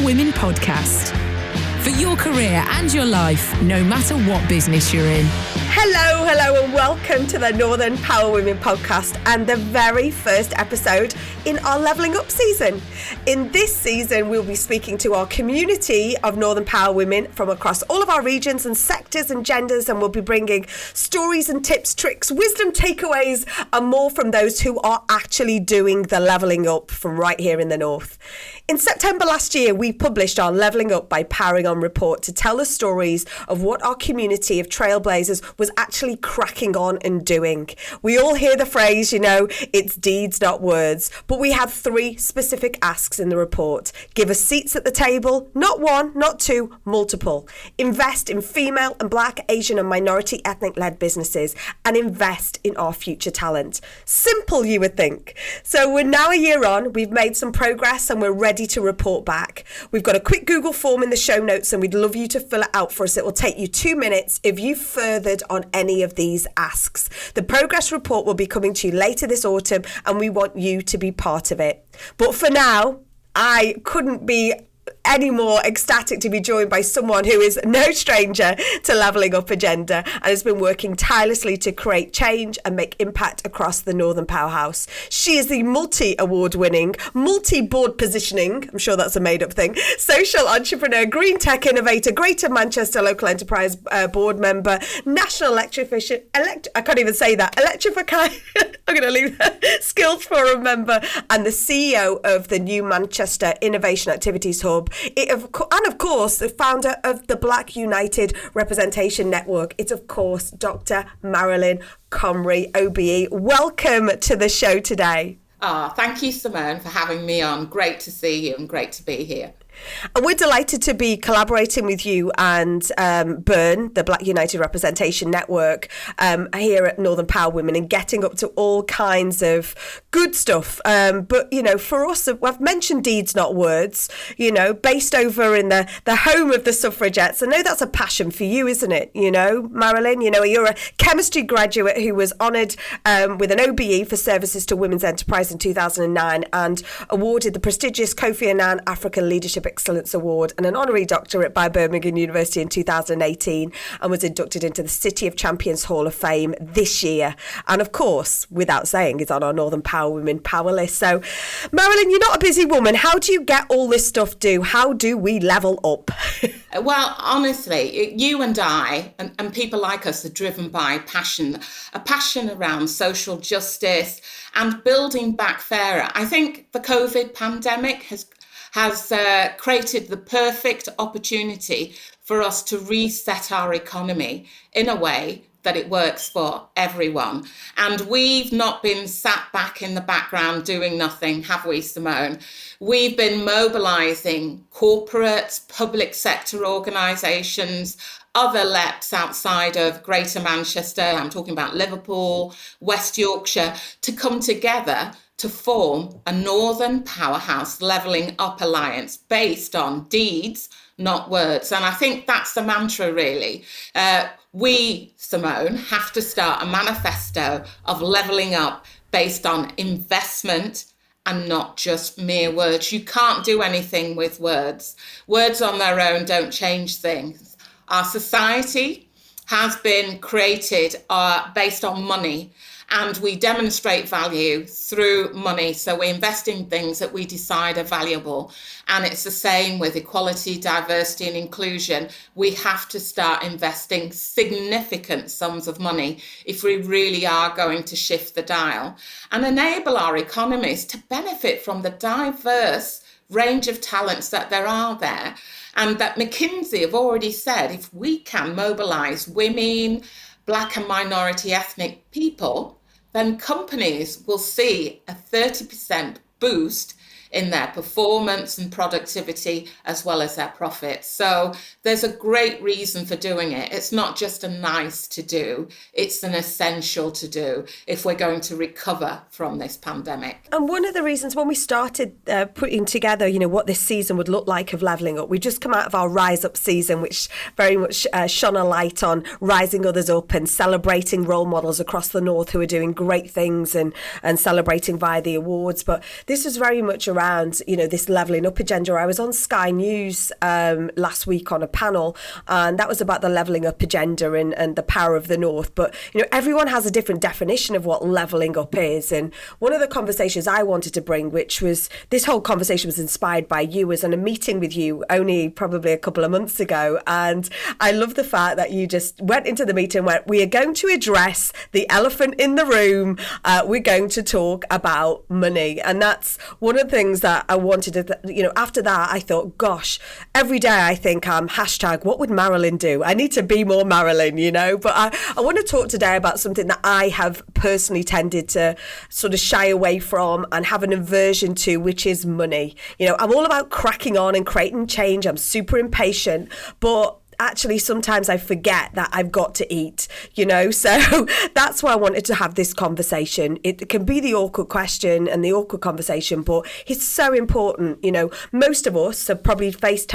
Women podcast. For your career and your life, no matter what business you're in. Hello and welcome to the Northern Power Women podcast and the very first episode in our Levelling Up season. In this season, we'll be speaking to our community of Northern Power Women from across all of our regions and sectors and genders, and we'll be bringing stories and tips, tricks, wisdom, takeaways and more from those who are actually doing the levelling up from right here in the North. In September last year, we published our Levelling Up by Powering On report to tell the stories of what our community of trailblazers was actually cracking on and doing. We all hear the phrase, it's deeds, not words, but we had 3 specific asks in the report. Give us seats at the table, not 1, not 2, multiple. Invest in female and Black, Asian and minority ethnic-led businesses and invest in our future talent. Simple, you would think. So we're now a year on, we've made some progress and we're ready to report back. We've got a quick Google form in the show notes and we'd love you to fill it out for us. It will take you 2 minutes if you furthered on any of these asks. The progress report will be coming to you later this autumn and we want you to be part of it. But for now, I couldn't be any more ecstatic to be joined by someone who is no stranger to Levelling Up agenda and has been working tirelessly to create change and make impact across the Northern Powerhouse. She is the multi-award winning, multi-board positioning, I'm sure that's a made up thing, social entrepreneur, green tech innovator, Greater Manchester Local Enterprise board member, national electrification, I can't even say that, I'm going to leave that, Skills Forum member and the CEO of the New Manchester Innovation Activities Hub. And of course, the founder of the Black United Representation Network. It's, of course, Dr Marilyn Comrie OBE. Welcome to the show today. Thank you, Simone, for having me on. Great to see you and great to be here. And we're delighted to be collaborating with you and Burn, the Black United Representation Network, here at Northern Power Women and getting up to all kinds of good stuff. But, for us, I've mentioned deeds, not words, based over in the home of the suffragettes. I know that's a passion for you, isn't it? Marilyn, you're a chemistry graduate who was honoured with an OBE for services to women's enterprise in 2009 and awarded the prestigious Kofi Annan African Leadership Excellence Award and an honorary doctorate by Birmingham University in 2018 and was inducted into the City of Champions Hall of Fame this year. And of course, without saying, is on our Northern Power Women Power List. So, Marilyn, you're not a busy woman. How do you get all this stuff done? How do we level up? Well, honestly, you and I and people like us are driven by a passion around social justice and building back fairer. I think the COVID pandemic has created the perfect opportunity for us to reset our economy in a way that it works for everyone. And we've not been sat back in the background doing nothing, have we, Simone? We've been mobilising corporates, public sector organisations, other LEPs outside of Greater Manchester, I'm talking about Liverpool, West Yorkshire, to come together to form a Northern Powerhouse Levelling Up Alliance based on deeds, not words. And I think that's the mantra, really. We, Simone, have to start a manifesto of levelling up based on investment and not just mere words. You can't do anything with words. Words on their own don't change things. Our society has been created based on money. And we demonstrate value through money. So we invest in things that we decide are valuable. And it's the same with equality, diversity and inclusion. We have to start investing significant sums of money if we really are going to shift the dial and enable our economies to benefit from the diverse range of talents that there are there. And that McKinsey have already said, if we can mobilise women, Black and minority ethnic people, then companies will see a 30% boost in their performance and productivity as well as their profits. So there's a great reason for doing it. It's not just a nice to do, it's an essential to do if we're going to recover from this pandemic. And one of the reasons when we started putting together, what this season would look like of levelling up, we've just come out of our Rise Up season, which very much shone a light on rising others up and celebrating role models across the North who are doing great things and celebrating via the awards. But this was very much around around, this levelling up agenda. I was on Sky News last week on a panel, and that was about the levelling up agenda and the power of the North. But, everyone has a different definition of what levelling up is. And one of the conversations I wanted to bring, which was, this whole conversation was inspired by you, was in a meeting with you only probably a couple of months ago. And I love the fact that you just went into the meeting and went, we are going to address the elephant in the room. We're going to talk about money. And that's one of the things that I wanted to, after that, I thought, gosh, every day I think hashtag, what would Marilyn do? I need to be more Marilyn, But I want to talk today about something that I have personally tended to sort of shy away from and have an aversion to, which is money. I'm all about cracking on and creating change. I'm super impatient, but actually sometimes I forget that I've got to eat, so that's why I wanted to have this conversation. It can be the awkward question and the awkward conversation, but it's so important. Most of us have probably faced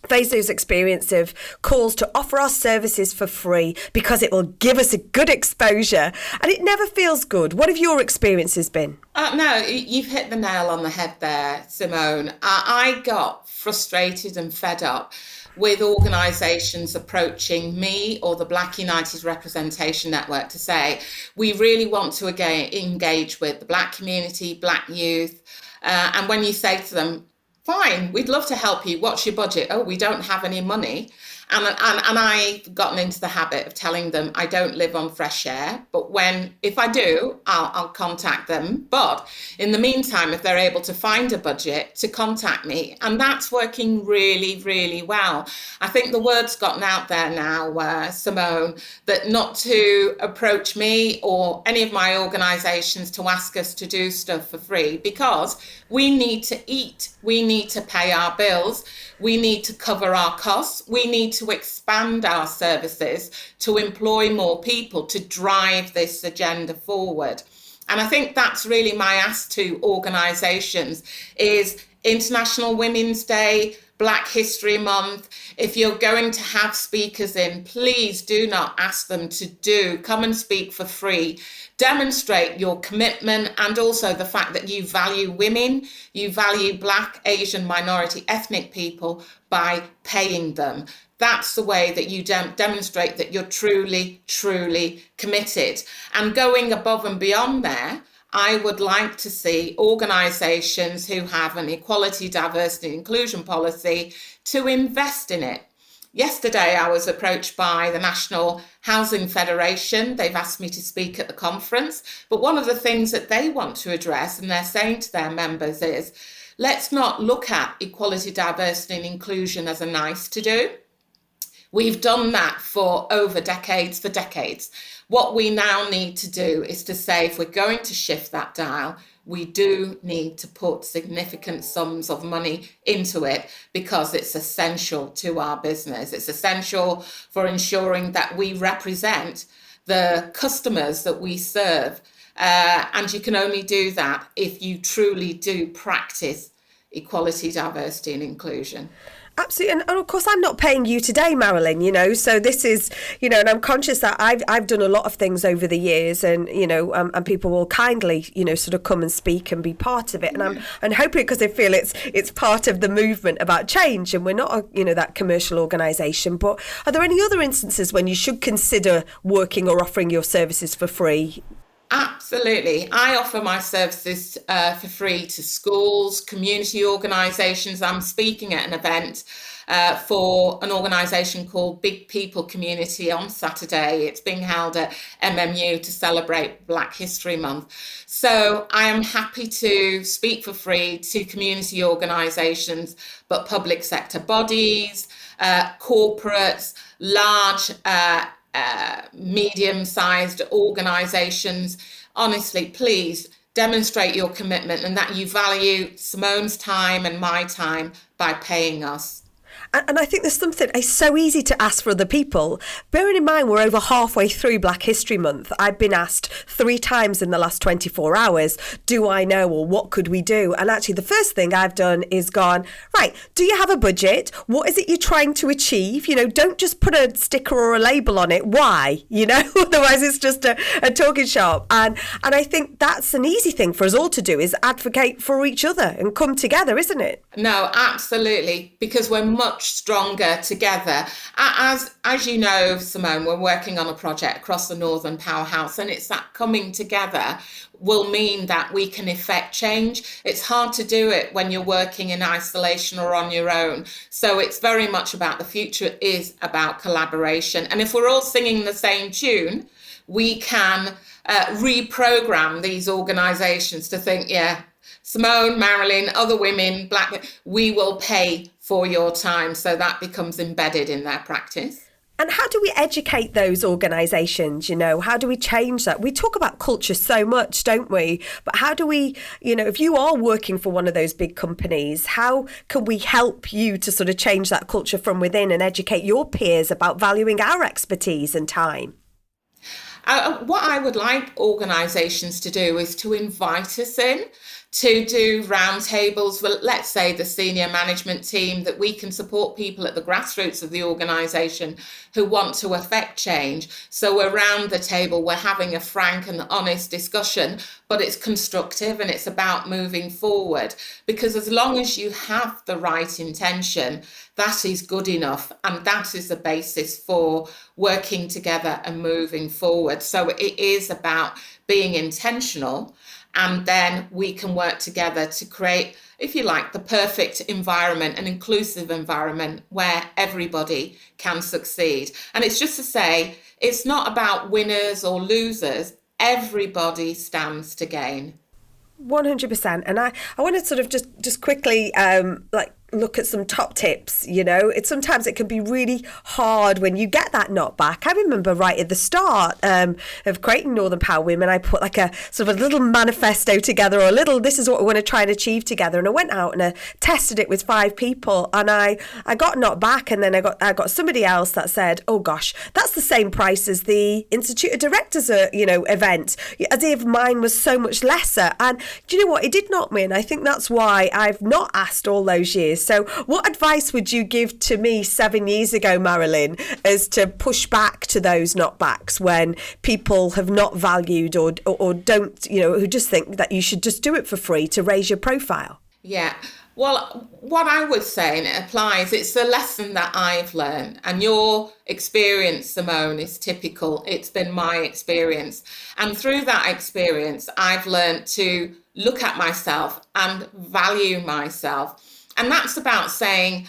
those experience of calls to offer our services for free because it will give us a good exposure, and it never feels good. What have your experiences been? No, you've hit the nail on the head there, Simone. I got frustrated and fed up with organisations approaching me or the Black United Representation Network to say, we really want to engage with the Black community, Black youth. And when you say to them, fine, we'd love to help you. What's your budget? Oh, we don't have any money. And I've gotten into the habit of telling them I don't live on fresh air, but if I do, I'll contact them. But in the meantime, if they're able to find a budget, to contact me. And that's working really, really well. I think the word's gotten out there now, Simone, that not to approach me or any of my organisations to ask us to do stuff for free, because we need to eat, we need to pay our bills, we need to cover our costs, we need to expand our services to employ more people to drive this agenda forward. And I think that's really my ask to organisations is International Women's Day, Black History Month. If you're going to have speakers in, please do not ask them to come and speak for free. Demonstrate your commitment and also the fact that you value women, you value Black, Asian, minority, ethnic people by paying them. That's the way that you demonstrate that you're truly, truly committed. And going above and beyond there, I would like to see organisations who have an equality, diversity, inclusion policy to invest in it. Yesterday, I was approached by the National Housing Federation. They've asked me to speak at the conference. But one of the things that they want to address, and they're saying to their members, is let's not look at equality, diversity and inclusion as a nice to do. We've done that for decades. What we now need to do is to say, if we're going to shift that dial, we do need to put significant sums of money into it because it's essential to our business. It's essential for ensuring that we represent the customers that we serve. And you can only do that if you truly do practice equality, diversity and inclusion. Absolutely. And of course, I'm not paying you today, Marilyn, so this is, and I'm conscious that I've done a lot of things over the years and, and people will kindly, sort of come and speak and be part of it. And I'm hoping because I feel it's part of the movement about change and we're not, that commercial organisation. But are there any other instances when you should consider working or offering your services for free? Absolutely. I offer my services for free to schools, community organisations. I'm speaking at an event for an organisation called Big People Community on Saturday. It's being held at MMU to celebrate Black History Month. So I am happy to speak for free to community organisations, but public sector bodies, corporates, large medium-sized organisations. Honestly, please demonstrate your commitment and that you value Simone's time and my time by paying us. And I think there's something, it's so easy to ask for other people. Bearing in mind, we're over halfway through Black History Month. I've been asked 3 times in the last 24 hours, do I know, or what could we do? And actually the first thing I've done is gone, right, do you have a budget? What is it you're trying to achieve? Don't just put a sticker or a label on it. Why? Otherwise it's just a talking shop. And I think that's an easy thing for us all to do, is advocate for each other and come together, isn't it? No, absolutely, because we're much stronger together. As you know, Simone, we're working on a project across the Northern Powerhouse, and it's that coming together will mean that we can effect change. It's hard to do it when you're working in isolation or on your own. So it's very much about the future is about collaboration. And if we're all singing the same tune, we can reprogram these organisations to think, yeah, Simone, Marilyn, other women, Black, we will pay for your time. So that becomes embedded in their practice. And how do we educate those organisations? How do we change that? We talk about culture so much, don't we? But how do we, if you are working for one of those big companies, how can we help you to sort of change that culture from within and educate your peers about valuing our expertise and time? What I would like organisations to do is to invite us in to do roundtables with, let's say, the senior management team, that we can support people at the grassroots of the organisation who want to affect change. So around the table, we're having a frank and honest discussion, but it's constructive and it's about moving forward. Because as long as you have the right intention, that is good enough. And that is the basis for working together and moving forward. So it is about being intentional. And then we can work together to create, if you like, the perfect environment, an inclusive environment where everybody can succeed. And it's just to say, it's not about winners or losers. Everybody stands to gain. 100%. And I want to sort of just quickly look at some top tips. Sometimes it can be really hard when you get that knockback. I remember right at the start of creating Northern Power Women, I put like a sort of a little manifesto together, or this is what we want to try and achieve together. And I went out and I tested it with 5 people, and I got knocked back. And then I got somebody else that said, oh gosh, that's the same price as the Institute of Directors event, as if mine was so much lesser. And do you know what? It did knock me. And I think that's why I've not asked all those years. So what advice would you give to me 7 years ago, Marilyn, as to push back to those knockbacks when people have not valued or don't, who just think that you should just do it for free to raise your profile? Yeah. Well, what I would say, and it applies, it's the lesson that I've learned, and your experience, Simone, is typical. It's been my experience. And through that experience, I've learned to look at myself and value myself. And that's about saying,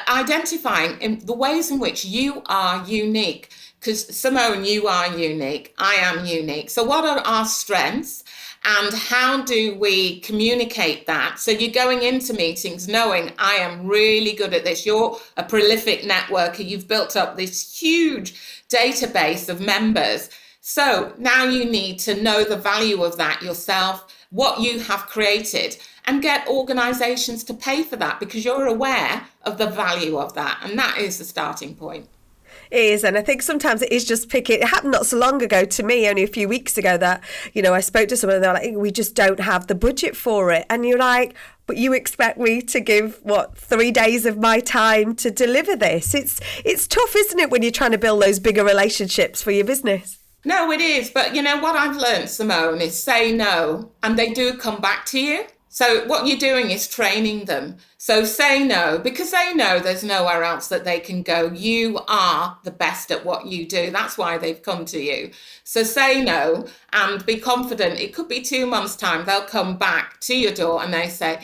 identifying in the ways in which you are unique. Because Simone, you are unique. I am unique. So what are our strengths? And how do we communicate that? So you're going into meetings knowing I am really good at this. You're a prolific networker. You've built up this huge database of members. So now you need to know the value of that yourself, what you have created, and get organisations to pay for that because you're aware of the value of that. And that is the starting point. It is, and I think sometimes it is just picking. It happened not so long ago to me, only a few weeks ago, that, I spoke to someone and they're like, we just don't have the budget for it. And you're like, but you expect me to give, 3 days of my time to deliver this? It's tough, isn't it, when you're trying to build those bigger relationships for your business? No, it is. But what I've learned, Simone, is say no, and they do come back to you. So what you're doing is training them. So say no, because they know there's nowhere else that they can go. You are the best at what you do. That's why they've come to you. So say no and be confident. It could be 2 months' time. They'll come back to your door and they say,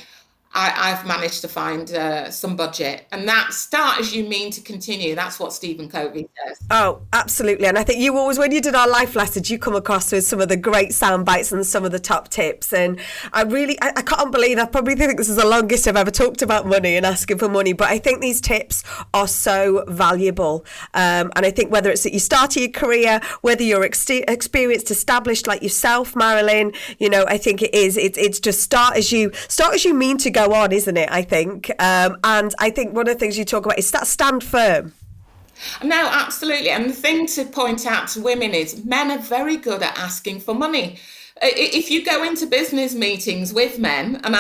I've managed to find some budget. And that start as you mean to continue. That's what Stephen Covey says. Oh, absolutely. And I think you always, when you did our life lessons, you come across with some of the great sound bites and some of the top tips. And I can't believe, I probably think this is the longest I've ever talked about money and asking for money. But I think these tips are so valuable. And I think whether it's that you started your career, whether you're experienced, established like yourself, Marilyn, I think it is. It's just start as you mean to go on, isn't it, I think? And I think one of the things you talk about is that stand firm. No, absolutely. And the thing to point out to women is men are very good at asking for money. If you go into business meetings with men, and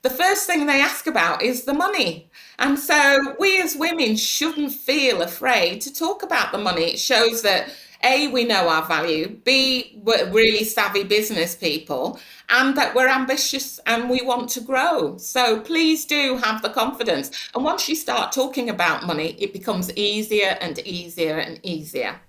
the first thing they ask about is the money. And so we as women shouldn't feel afraid to talk about the money. It shows that A, we know our value, B, we're really savvy business people, and that we're ambitious and we want to grow. So please do have the confidence. And once you start talking about money, it becomes easier and easier and easier.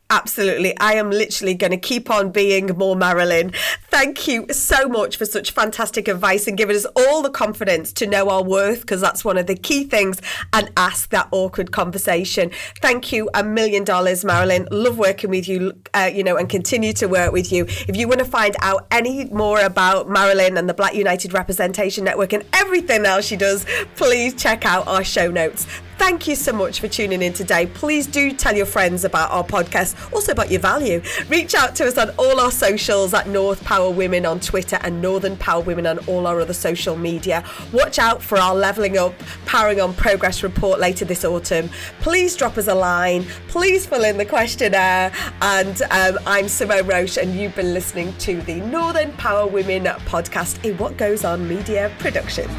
Absolutely. I am literally going to keep on being more Marilyn. Thank you so much for such fantastic advice and giving us all the confidence to know our worth, because that's one of the key things, and ask that awkward conversation. Thank you $1 million, Marilyn. Love working with you, and continue to work with you. If you want to find out any more about Marilyn and the Black United Representation Network and everything else she does, please check out our show notes. Thank you so much for tuning in today. Please do tell your friends about our podcast, also about your value. Reach out to us on all our socials at North Power Women on Twitter and Northern Power Women on all our other social media. Watch out for our Levelling Up, Powering On Progress report later this autumn. Please drop us a line. Please fill in the questionnaire. And I'm Simone Roche, and you've been listening to the Northern Power Women podcast, a What Goes On media production.